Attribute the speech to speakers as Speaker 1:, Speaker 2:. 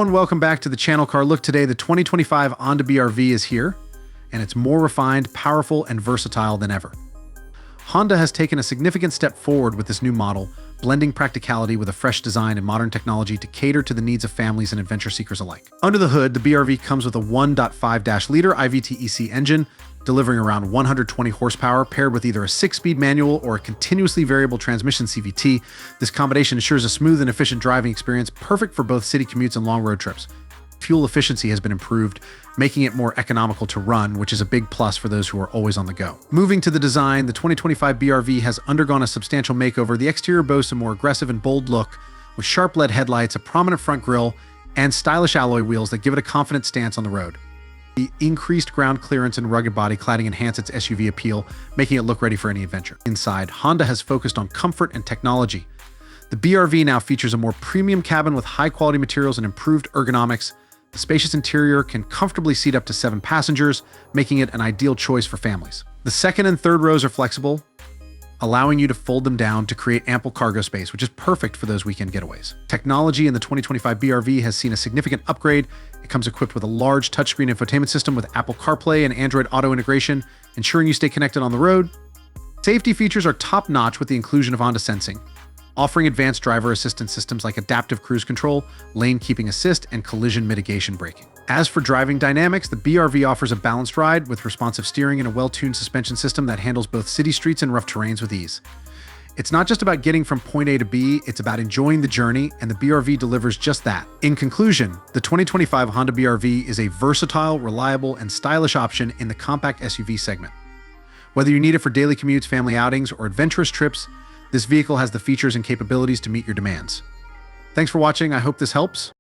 Speaker 1: everyone, welcome back to the channel. Car Look. Today, the 2025 Honda BR-V is here, and it's more refined, powerful, and versatile than ever. Honda has taken a significant step forward with this new model, blending practicality with a fresh design and modern technology to cater to the needs of families and adventure seekers alike. Under the hood, the BR-V comes with a 1.5-liter IVTEC engine, delivering around 120 horsepower, paired with either a 6-speed manual or a continuously variable transmission CVT. This combination ensures a smooth and efficient driving experience, perfect for both city commutes and long road trips. Fuel efficiency has been improved, making it more economical to run, which is a big plus for those who are always on the go. Moving to the design, the 2025 BR-V has undergone a substantial makeover. The exterior boasts a more aggressive and bold look, with sharp LED headlights, a prominent front grille, and stylish alloy wheels that give it a confident stance on the road. The increased ground clearance and rugged body cladding enhance its SUV appeal, making it look ready for any adventure. Inside, Honda has focused on comfort and technology. The BR-V now features a more premium cabin with high-quality materials and improved ergonomics. The spacious interior can comfortably seat up to 7 passengers, making it an ideal choice for families. The second and third rows are flexible, allowing you to fold them down to create ample cargo space, which is perfect for those weekend getaways. Technology in the 2025 BR-V has seen a significant upgrade. It comes equipped with a large touchscreen infotainment system with Apple CarPlay and Android Auto integration, ensuring you stay connected on the road. Safety features are top-notch with the inclusion of Honda Sensing, offering advanced driver assistance systems like adaptive cruise control, lane keeping assist, and collision mitigation braking. As for driving dynamics, the BR-V offers a balanced ride with responsive steering and a well-tuned suspension system that handles both city streets and rough terrains with ease. It's not just about getting from point A to B, it's about enjoying the journey, and the BR-V delivers just that. In conclusion, the 2025 Honda BR-V is a versatile, reliable, and stylish option in the compact SUV segment. Whether you need it for daily commutes, family outings, or adventurous trips, this vehicle has the features and capabilities to meet your demands. Thanks for watching. I hope this helps.